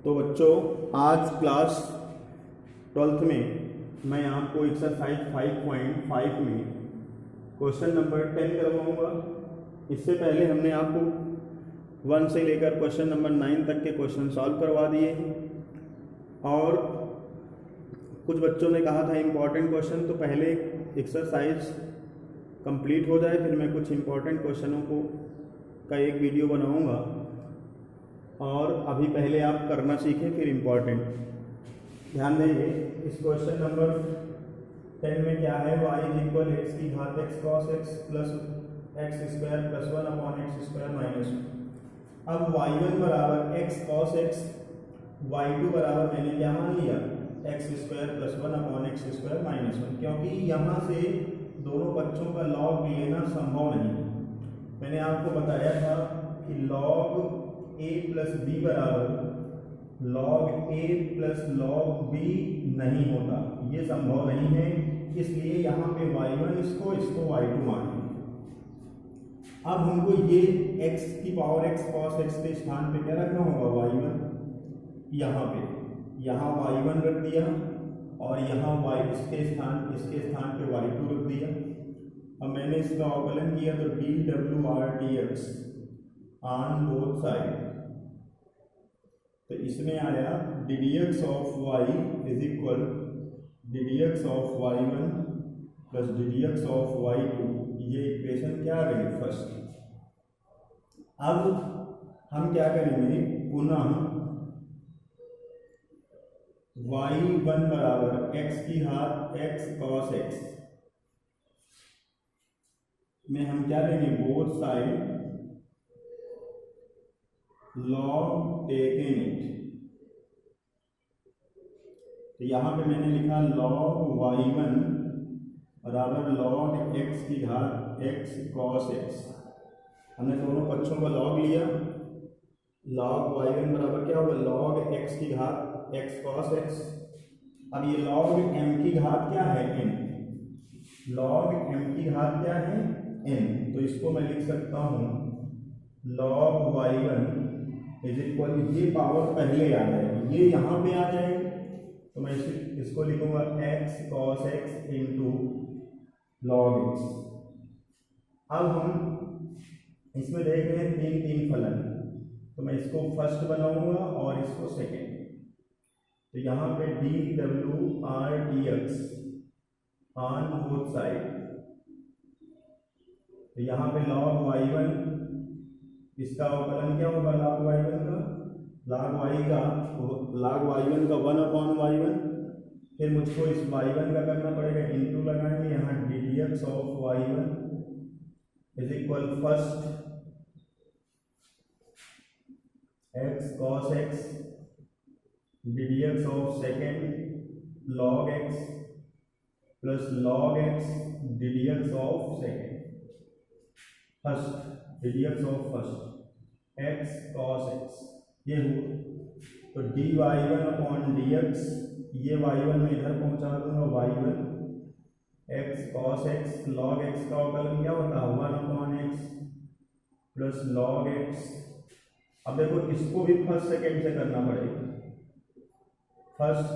तो बच्चों आज क्लास 12th में मैं आपको एक्सरसाइज 5.5 में क्वेश्चन नंबर 10 करवाऊंगा। इससे पहले हमने आपको 1 से लेकर क्वेश्चन नंबर 9 तक के क्वेश्चन सॉल्व करवा दिए हैं और कुछ बच्चों ने कहा था इम्पॉर्टेंट क्वेश्चन, तो पहले एक्सरसाइज कंप्लीट हो जाए फिर मैं कुछ इम्पॉर्टेंट क्वेश्चनों को का एक वीडियो बनाऊंगा और अभी पहले आप करना सीखें फिर इम्पॉर्टेंट ध्यान देंगे। इस क्वेश्चन नंबर 10 में क्या है, y इक्वल एक्स की घात x cos x plus x square plus 1 upon x square minus 1। अब y1 बराबर एक्स कॉस एक्स, y2 बराबर मैंने क्या मान लिया x square plus 1 upon x square minus 1, क्योंकि यहाँ से दोनों बच्चों का लॉग लेना संभव नहीं है। मैंने आपको बताया था कि लॉग a प्लस बी बराबर log a plus log b नहीं होता, ये संभव नहीं है। इसलिए यहाँ पे y1 इसको y2 मानेंगे। अब हमको ये x की पावर x cos x के स्थान पे क्या रखना होगा y1, यहाँ y1 रख दिया और यहाँ y इसके स्थान पे y2 रख दिया। अब मैंने इसका अवकलन किया तो dWr/dx ऑन बोथ साइड, तो इसमें आया ddx of y is equal ddx of y1 plus ddx of y2। ये इक्वेशन क्या आ गई फर्स्ट। अब हम क्या करेंगे, पुनः y1 बराबर x की घात x cos x में हम क्या लेंगे, both side log taken it. तो यहाँ पे मैंने लिखा लॉग y1 बराबर लॉग x की घात x cos x। हमने दोनों पक्षों का लॉग लिया, लॉग y1 बराबर क्या होगा लॉग x की घात x cos x। अब ये लॉग m की घात क्या है n, लॉग m की घात क्या है n, तो इसको मैं लिख सकता हूँ लॉग y1 इज इक्वल, ये पावर पहले आ जाएगी, ये यहाँ पे आ जाएगी, तो मैं इसको लिखूंगा x cos x into log x। अब हम इसमें देख रहे हैं तीन फलन, तो मैं इसको फर्स्ट बनाऊंगा और इसको सेकेंड। तो यहाँ पे dWr/dx ऑन बोथ साइड, तो यहाँ पे लॉग y1 इसका अवकलन क्या होगा log y1 का, log y1 का 1 अपॉन y1, फिर मुझको इस y1 का करना पड़ेगा इंटू लगाएंगे यहाँ ddx of y1 is equal first x cos x ddx of second log x plus log x ddx of second first ddx of first x cos x, ये हुआ। तो dy1 अपॉन dx, ये y1 में इधर पहुंचा दूंगा y1 x cos x, log x का अवकलन क्या होता है 1 upon x plus log x। अब देखो इसको भी फर्स्ट सेकेंड से करना पड़ेगा। फर्स्ट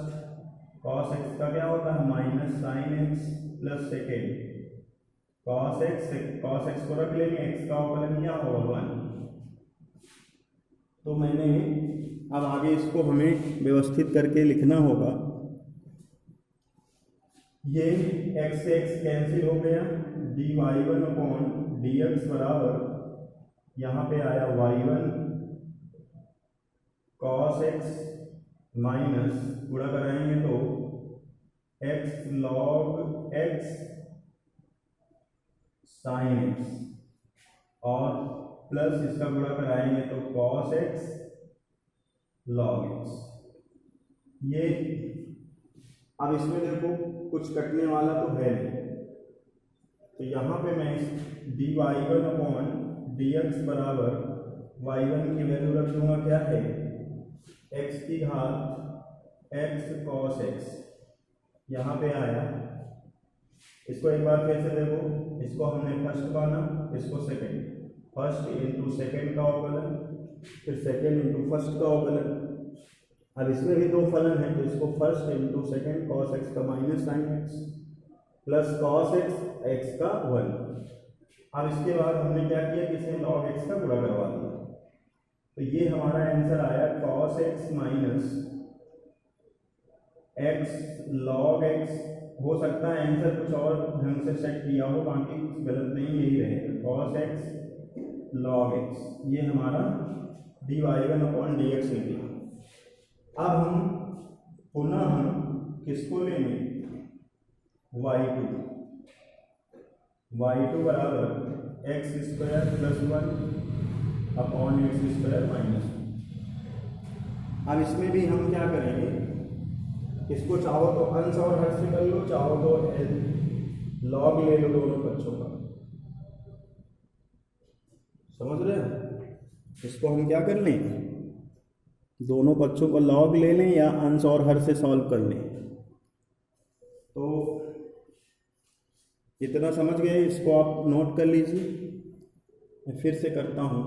cos x का क्या होता है minus sine x plus second cos x को रख लेंगे, x का अवकलन क्या होगा 1। तो मैंने अब आगे इसको हमें व्यवस्थित करके लिखना होगा। ये x से x कैंसिल हो गया, dy1 अपॉन dx बराबर यहाँ पे आया y1 cos x माइनस गुणा कराएंगे तो x log x sine x और प्लस इसका गुणा कराएंगे तो cos x log x। ये अब इसमें देखो कुछ कटने वाला तो है नहीं, तो यहाँ पे मैं dy1 अपॉन dx बराबर y1 की वैल्यू रख दूंगा क्या है x की घात x cos x, यहाँ पे आया। इसको एक बार फिर से देखो, इसको हमने फर्स्ट माना, इसको सेकेंड, फर्स्ट इंटू सेकेंड का अवकलन, फिर सेकेंड इंटू फर्स्ट का अवकलन। अब इसमें भी दो फलन है, तो इसको first into second cos x का minus sine x plus cos x x का 1। अब इसके बाद हमने क्या किया कि इसमें लॉग एक्स का गुणा करवा दिया, तो ये हमारा आंसर आया cos x minus x log x. हो सकता है आंसर कुछ और ढंग से सेट किया हो, बाकी कुछ गलत नहीं, यही रहेगा कॉस एक्स लॉग एक्स, ये हमारा dy1/dx निकला। अब हम पुनः किसको लेंगे, y2 बराबर x square plus 1/x² minus 1। अब इसमें भी हम क्या करेंगे, इसको चाहो तो अंश और हर से कर लो, चाहो तो लॉग ले लो दोनों पक्षों का, समझ रहे हो। इसको हम क्या कर लें, दोनों पक्षों को लॉग ले लें या अंश और हर से सॉल्व कर लें। तो इतना समझ गए, इसको आप नोट कर लीजिए, मैं फिर से करता हूँ।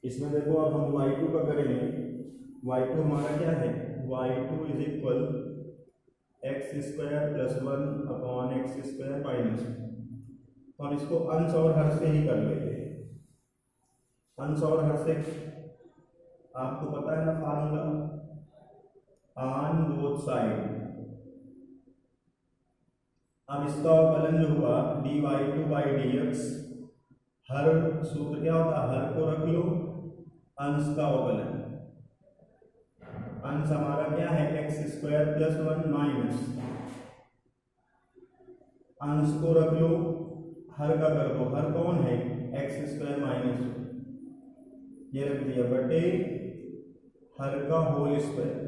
इसमें देखो अब हम y2 का करेंगे, y2 हमारा क्या है, y2 is equal x² plus 1/x² minus 1। तो हम इसको अंश और हर से ही कर लेते हैं। अंश और हर से आपको पता है ना फार्मूला, ऑन बोथ साइड। अब इसका अवकलन जो हुआ dy2/dx, हर सूत्र क्या होता है, हर को रख लो, अंश का अवकलन, अंश हमारा क्या है x² प्लस 1 माइनस, अंश को रख लो, हर का कर दो, हर कौन है x² माइनस 1, ये रख दिया बटे हर का होल स्क्वायर।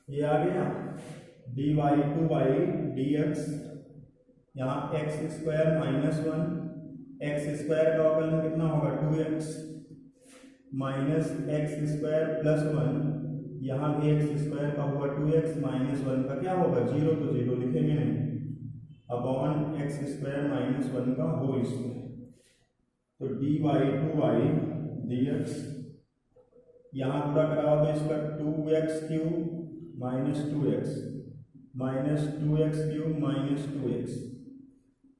ये आ गया dy2/dx, यहाँ x² माइनस 1, x² का अवकलन कितना होगा 2x माइनस x² प्लस 1, यहाँ भी x² का होगा 2x माइनस 1 का क्या होगा 0, तो 0 लिखेंगे नहीं, अपॉन x² माइनस 1 का होल स्क्वायर। तो dy2/dx यहाँ पूरा कराओ तो इसका 2x³ minus 2x minus 2x³ minus 2x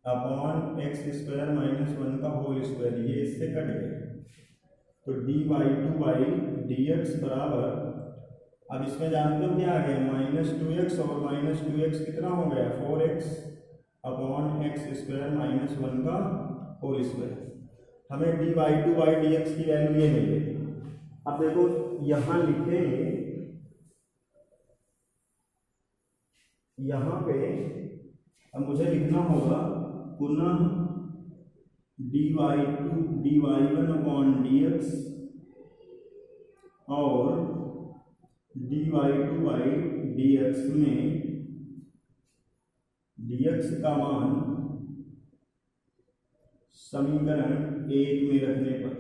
upon x² minus 1 का होल स्क्वायर, ये इससे कट गया। तो dy2/dx बराबर, अब इसमें जानते हो क्या आ गया, माइनस 2x और माइनस 2x कितना हो गया 4x अपॉन x² माइनस 1 का होल स्क्वायर। हमें dy2/dx की वैल्यू ये मिल गई। अब देखो यहाँ लिखेंगे, यहाँ पे अब मुझे लिखना होगा पुनः dy1/dx और dy2/dx में dx का मान समीकरण 1 में रखने पर,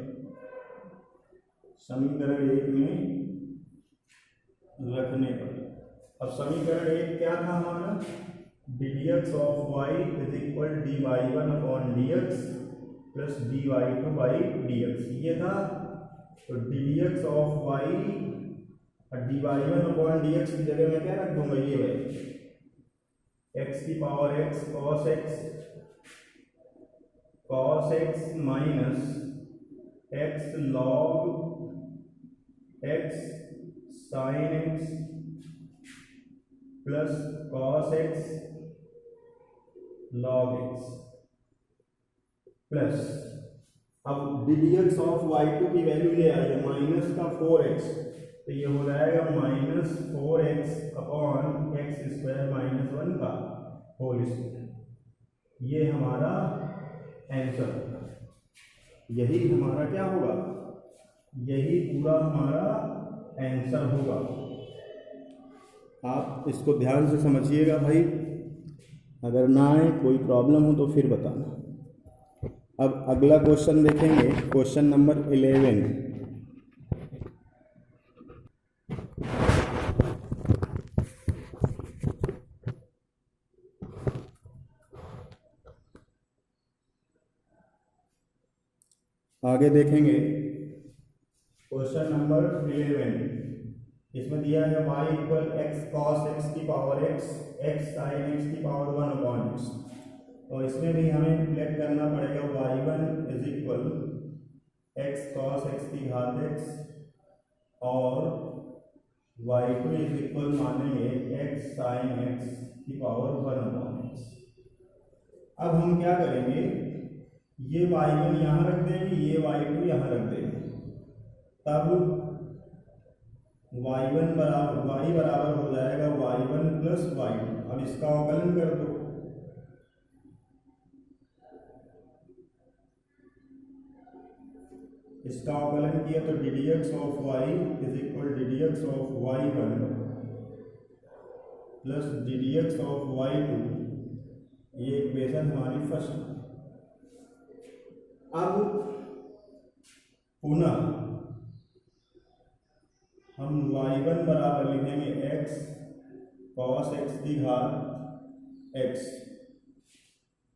समीकरण 1 में रखने पर, अब समीकरण 1 क्या था हमारा, dx of y is equal dy1/dx plus dy2/dx, ये था। तो dx ऑफ y और dy1/dx की जगह मैं क्या रख दूंगा, ये है x की power x cos x minus x log x sin x plus cos x log x plus, अब dx ऑफ y2 की वैल्यू ये आई है माइनस का 4x, तो ये हो जाएगा minus 4x upon x² minus 1 का होल स्क्वायर। ये हमारा आंसर होगा, यही हमारा क्या होगा, यही पूरा हमारा आंसर होगा। आप इसको ध्यान से समझिएगा भाई, अगर ना आए कोई प्रॉब्लम हो तो फिर बताना। अब अगला क्वेश्चन देखेंगे, क्वेश्चन नंबर 11। आगे देखेंगे क्वेश्चन नंबर 11। इसमें दिया है y equal x cos x की power x x sine x की पावर 1/x। तो इसमें भी हमें लेट करना पड़ेगा y1 is equal x cos x की घात एक्स और y2 इज इक्वल मानेंगे एक्स साइन एक्स की पावर 1/x। अब हम क्या करेंगे, ये y1 यहाँ रख देंगे, ये y2 यहाँ रख देंगे, तब y1 बराबर y बराबर हो जाएगा y1 प्लस y2। अब इसका अवकलन कर दो, इसका अवकलन किया तो d d x of y is equal d d x of y1 plus d d x of y2। ये इक्वेशन हमारी फर्स्ट। अब पुनः हम y1 बराबर लिखेंगे x कॉस x की घात x,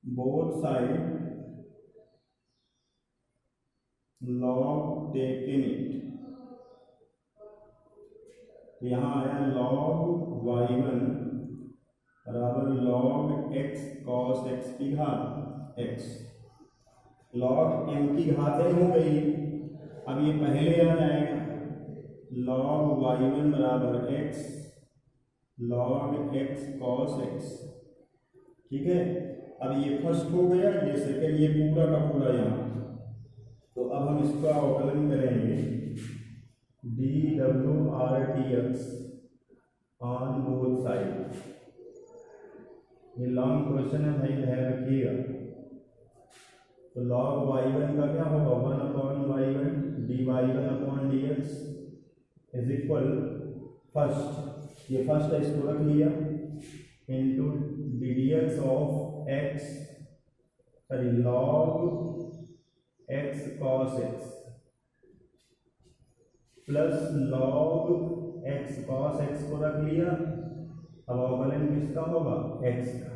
both side log taken it. तो यहाँ आया लॉग y1 बराबर लॉग x कॉस x की घात x, लॉग m की घात n हो गई। अब ये पहले आ जाएगा लॉग y1 बराबर x log x cos x, ठीक है। अब ये फर्स्ट हो गया, ये सेकंड, ये पूरा का पूरा यहाँ। तो अब हम इसका अवकलन करेंगे D W R T x on both side. ये लॉन्ग क्वेश्चन है भाई, ध्यान रखिएगा। तो लॉग y1 का क्या होगा 1/y1 dy 1/dx is equal first, ये फर्स्ट है इसको रख लिया, into D d x of x sorry log x cos x plus log x cos x को रख लिया। अब अवकलन किसका होगा एक्स का,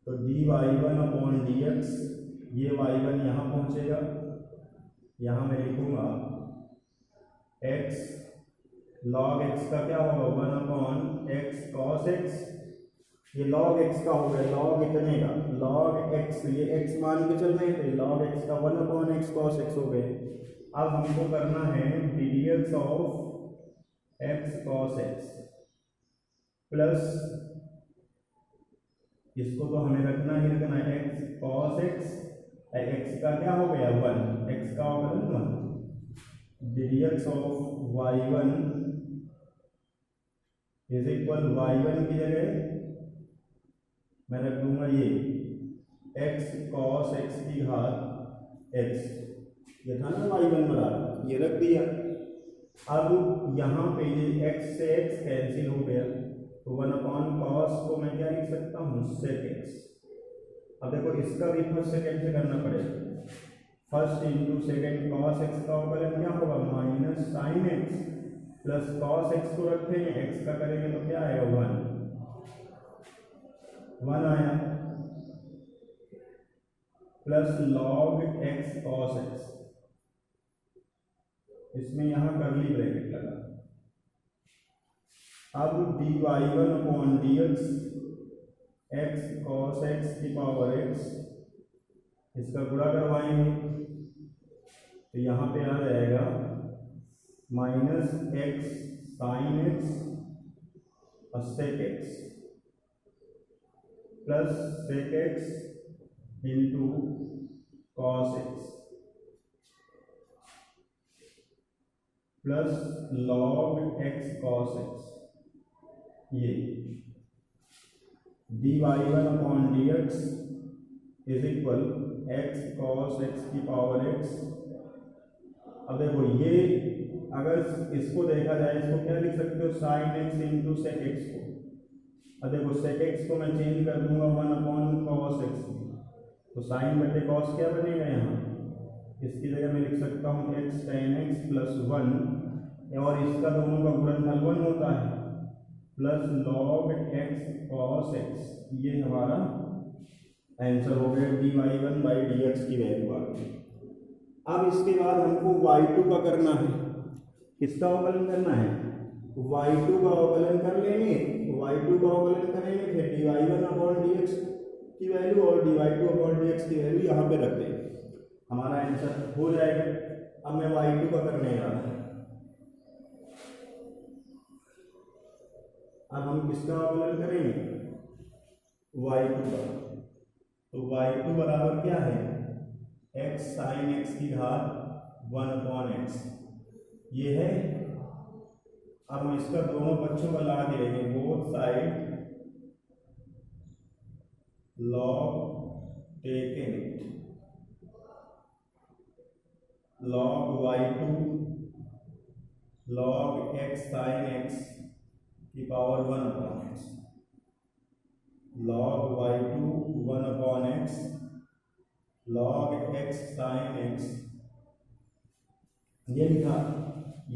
तो d y one upon d x, ये y1 यहाँ पहुँचेगा, यहाँ मैं लिखूंगा x log x का क्या होगा 1/x cos x। ये log x का हो गया, log इतने का log x, ये x मान के चल रहे हैं तो log x का 1/x cos x हो गए। अब हमको करना है ddx of x cos x plus इसको तो हमें रखना ही रखना है x cos x, x का क्या हो गया 1, x का अवकलन 1, ddx of y1 is equal y1 की जगह मैं रख दूंगा ये x cos x की घात x, ये था ना y1 बराबर, ये रख दिया। अब यहाँ पे ये x से x कैंसिल हो गया, तो 1/cos को मैं क्या लिख सकता हूँ sec x। अब देखो इसका भी फर्स्ट सेकेंड से करना पड़ेगा, first into second cos x का अवकलन क्या होगा minus sine x plus cos x को रखेंगे एक्स का करेंगे तो क्या आएगा 1 आया plus log x cos x, इसमें यहाँ करली ब्रैकेट लगा। अब d y one upon d x cos x की पावर एक्स, इसका गुणा करवाएंगे तो यहाँ पे आ जाएगा माइनस एक्स साइन एक्स और sec x plus sec x into cos x plus log x cos x, ये d y one upon d x is equal x cos x की पावर एक्स। अब देखो ये अगर इसको देखा जाए, इसको क्या लिख सकते हो sine x into sec x को। अब देखो सेक एक्स को मैं चेंज कर दूंगा 1/cos एक्स, तो साइन बटे कॉस क्या बनेगा यहाँ, इसकी जगह मैं लिख सकता हूँ एक्स टेन एक्स प्लस 1 और इसका दोनों का गुणनफल 1 होता है plus log x cos x. ये हमारा आंसर हो गया d y one by d x की वैल्यू आ गई। अब इसके बाद हमको y2 का करना है। किसका अवकलन करना है? y2 का अवकलन कर लेंगे। y2 का अवकलन करेंगे, फिर dy1/dx की वैल्यू और dy2/dx की वैल्यू यहाँ पे रख देंगे, हमारा आंसर हो जाएगा। अब मैं y2 का करने जा रहा हूँ। अब हम किसका अवकलन करेंगे? y2 का। तो y2 बराबर क्या है? x sin x की घात 1/x, ये है। अब हम इसका दोनों पक्षों का लगा दे रहे हैं, both side log taken log y2 log x sin x की power 1/x, log y2 1/x log x sin x, ये लिखा।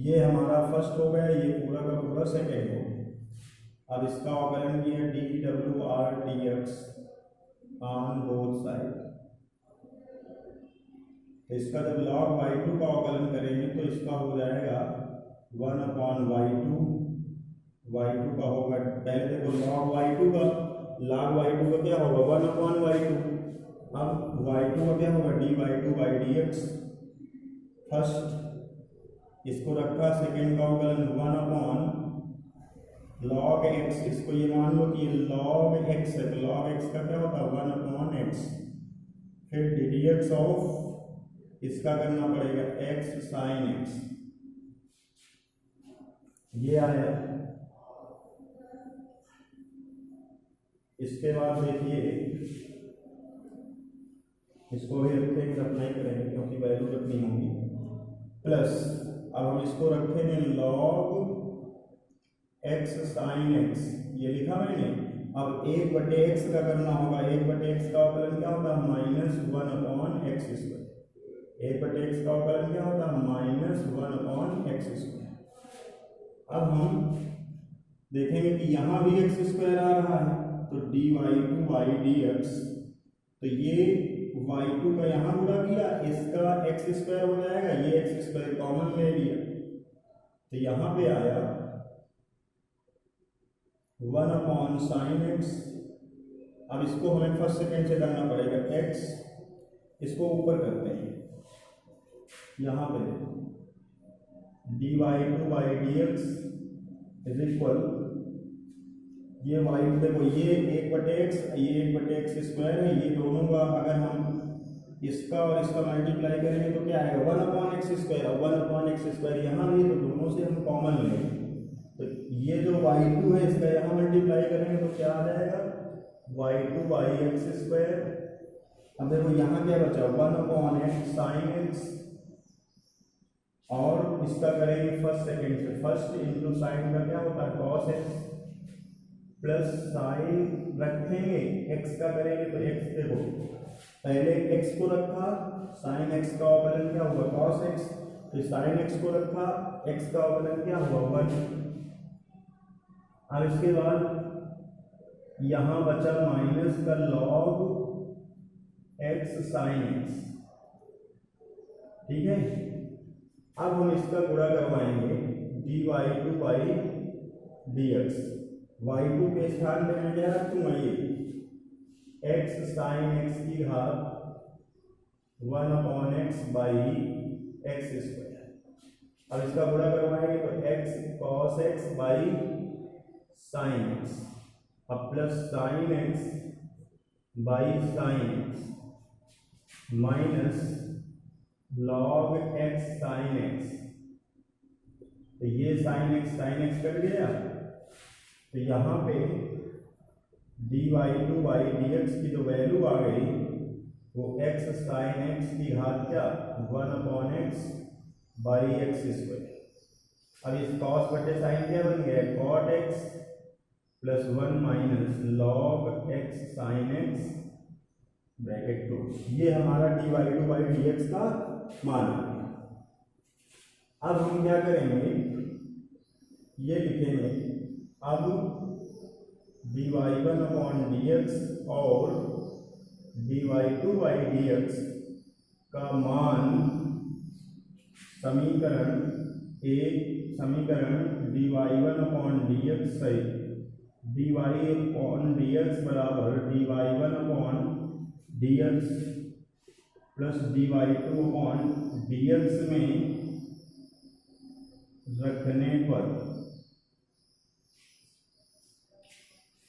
ये हमारा फर्स्ट हो गया, ये पूरा का पूरा सेकेंड हो गया। अब इसका अवकलन किया dw/dx ऑन बोथ साइड। तो इसका जब log y2 का अवकलन करेंगे तो इसका हो जाएगा 1/y2, y2 का होगा, पहले देखो log y2 का क्या होगा? 1/y2। अब y2 का क्या होगा? dy2/dx। फर्स्ट इसको रखा, सेकेंड का अवकलन 1/log x, इसको ये मान लो कि log x है, तो log x का क्या होता है? 1/x। फिर dx ऑफ इसका करना पड़ेगा x sin x, ये आया। इसके बाद देखिए, इसको भी रखेंगे, रखना ही करेंगे क्योंकि वैल्यू रखनी होगी, प्लस अब हम इसको रखेंगे log x sin x, ये लिखा मैंने। अब 1/x का करना होगा, 1/x का अवकलन क्या होता है? -1/x²। 1/x का अवकलन क्या होता है? -1/x²। अब हम देखेंगे कि यहाँ भी x² आ रहा है, तो dy2/dx, तो ये y2 का यहाँ गुणा किया, इसका x² हो जाएगा, ये x² कॉमन ले लिया, तो यहाँ पे आया 1/sin x। अब इसको हमें फर्स्ट सेकेंड से करना पड़ेगा, x इसको ऊपर करते हैं, यहाँ पे dy2/dx इज इक्वल, ये y देखो, ये 1/x, ये 1/x² है, ये दोनों का अगर हम इसका और इसका मल्टीप्लाई करेंगे तो क्या आएगा? 1/x²। और 1/x² यहाँ भी, तो दोनों से हम कॉमन लेंगे, तो ये जो y2 है इसका यहाँ मल्टीप्लाई करेंगे तो क्या आ जाएगा? y2/x²। अब देखो यहाँ क्या बचा? 1/x sin x, और इसका करेंगे फर्स्ट सेकेंड से, फर्स्ट इंटू साइन का क्या होता है? cos x, प्लस साइन रखेंगे, x का करेंगे तो x, देखो पहले x को रखा, साइन x का अवकलन क्या हुआ? cos x, फिर साइन x को रखा, x का अवकलन क्या हुआ? 1। अब इसके बाद यहाँ बचा माइनस का log x sin x, ठीक है। अब हम इसका गुणा करवाएंगे dy2/dx, y2 के स्थान पे मैं क्या रखूंगा? ये x sin x की घात 1/x/x²। अब इसका गुणा करवाएंगे तो x cos x/sin x, अब plus sin x/sin x minus log x sin x, तो ये sin x कट गया, तो यहाँ पे dy2/dx की जो वैल्यू आ गई वो x sin x की घात क्या? 1/x/x²। अब इस cos बटे sin क्या बन गया? cot x plus 1 minus log x sin x bracket 2। ये हमारा dy2/dx का मान है। अब हम क्या करेंगे? ये लिखेंगे, अब dy1/dx और dy2/dx का मान समीकरण dy1/dx है, dy/dx बराबर dy1/dx प्लस dy2/dx में रखने पर,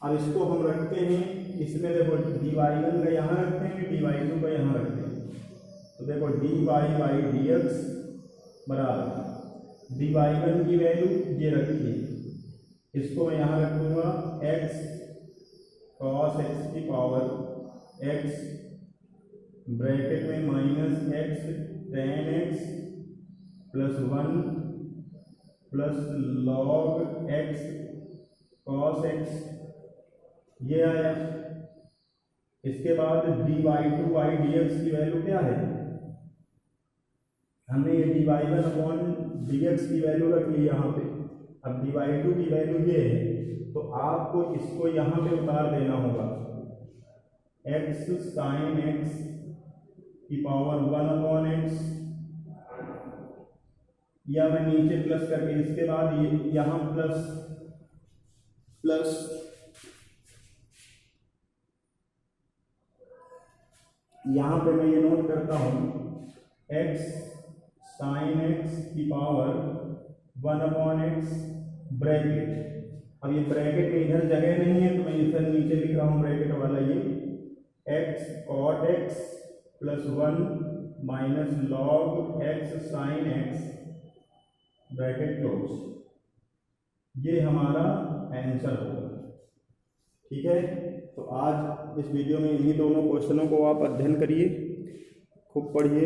अब इसको हम रखते हैं इसमें, देखो dy1 का यहाँ रखेंगे, dy2 का यहाँ रखेंगे, तो देखो dy/dx बराबर dy1 की वैल्यू ये रखी, इसको मैं यहाँ रखूँगा x cos x की पावर x ब्रैकेट में minus x tan x plus 1 plus log x cos x, ये आया। इसके बाद dy2/dx की वैल्यू क्या है, हमने ये dy1/dx की वैल्यू रख ली यहाँ पे। अब dy2 की वैल्यू ये है, तो आपको इसको यहाँ पे उतार देना होगा, x sin x की पावर 1/x, या मैं नीचे प्लस करके, इसके बाद ये यहाँ प्लस यहाँ पे मैं ये नोट करता हूँ x sin x की पावर 1/x ब्रैकेट। अब ये ब्रैकेट में इधर जगह नहीं है, तो मैं इधर नीचे लिख रहा हूँ ब्रैकेट वाला, ये x cot x plus 1 minus log x sin x bracket close, ये हमारा आंसर होगा। ठीक है, तो आज इस वीडियो में इन्हीं दोनों क्वेश्चनों को आप अध्ययन करिए, खूब पढ़िए।